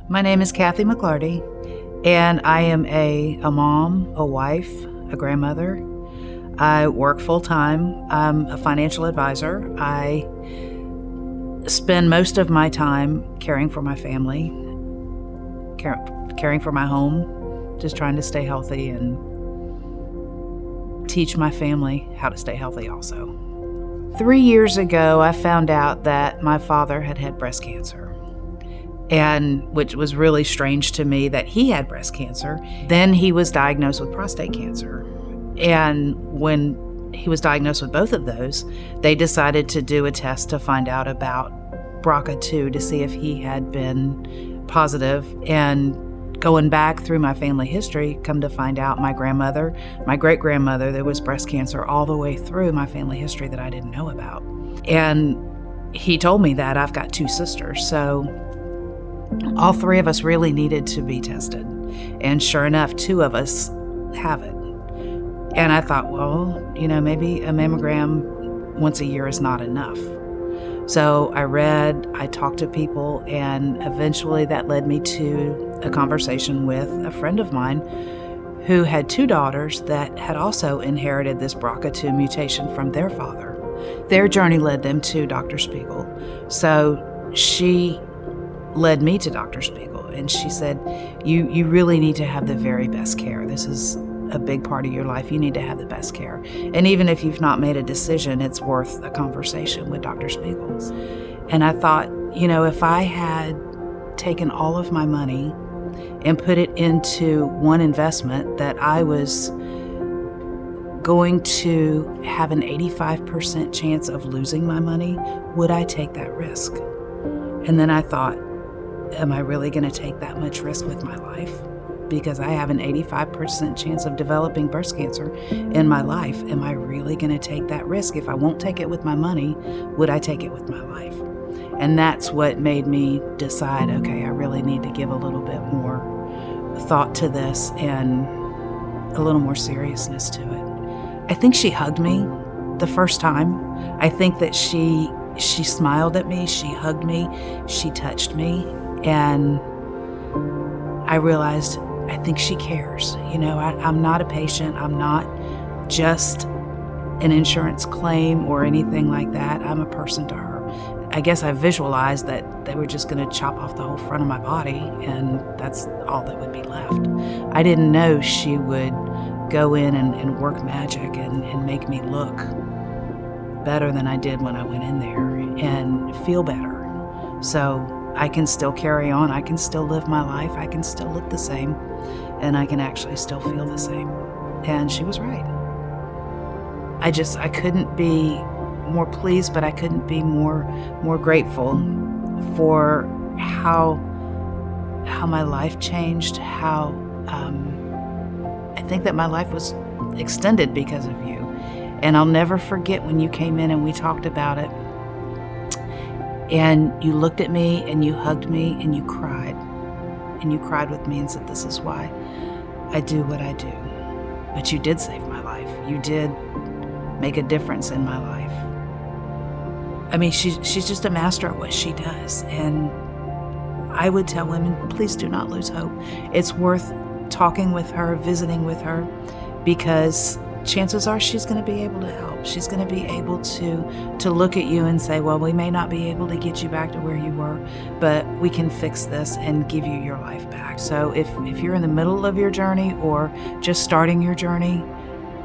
My name is Cathy McClarty, and I am a mom, a wife, a grandmother. I work full-time. I'm a financial advisor. I spend most of my time caring for my family, caring for my home, just trying to stay healthy and teach my family how to stay healthy also. 3 years ago, I found out that my father had had breast cancer, and which was really strange to me that he had breast cancer. Then he was diagnosed with prostate cancer. And when he was diagnosed with both of those, they decided to do a test to find out about BRCA2 to see if he had been positive. And going back through my family history, come to find out my grandmother, my great-grandmother, there was breast cancer all the way through my family history that I didn't know about. And he told me that I've got 2 sisters, so all 3 of us really needed to be tested. And sure enough, 2 of us have it. And I thought, well, maybe a mammogram once a year is not enough. So I read, I talked to people, and eventually that led me to a conversation with a friend of mine who had 2 daughters that had also inherited this BRCA2 mutation from their father. Their journey led them to Dr. Spiegel. So she led me to Dr. Spiegel, and she said, you really need to have the very best care. This is a big part of your life. You need to have the best care. And even if you've not made a decision, it's worth a conversation with Dr. Spiegel. And I thought, if I had taken all of my money and put it into one investment that I was going to have an 85% chance of losing my money, would I take that risk? And then I thought, am I really going to take that much risk with my life? Because I have an 85% chance of developing breast cancer in my life. Am I really going to take that risk? If I won't take it with my money, would I take it with my life? And that's what made me decide, okay, I really need to give a little bit more thought to this and a little more seriousness to it. I think she hugged me the first time. I think that she smiled at me, she hugged me, she touched me, and I realized, I think she cares. I'm not a patient. I'm not just an insurance claim or anything like that. I'm a person to her. I guess I visualized that they were just going to chop off the whole front of my body, and that's all that would be left. I didn't know she would go in and work magic and make me look better than I did when I went in there and feel better. So I can still carry on, I can still live my life, I can still look the same, and I can actually still feel the same. And she was right. I couldn't be more pleased, but I couldn't be more grateful for how my life changed, how I think that my life was extended because of you. And I'll never forget when you came in and we talked about it. And you looked at me and you hugged me and you cried. And you cried with me and said, this is why I do what I do. But you did save my life. You did make a difference in my life. I mean, she's just a master at what she does. And I would tell women, please do not lose hope. It's worth talking with her, visiting with her, because chances are she's going to be able to help. She's going to be able to look at you and say, well, we may not be able to get you back to where you were, but we can fix this and give you your life back. So if you're in the middle of your journey or just starting your journey,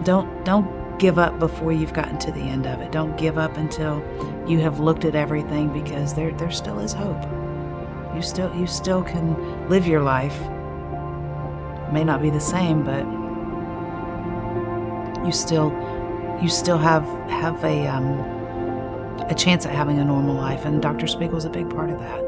don't give up before you've gotten to the end of it. Don't give up until you have looked at everything, because there still is hope. You still can live your life. It may not be the same, but you still have a chance at having a normal life, and Dr. Spiegel's a big part of that.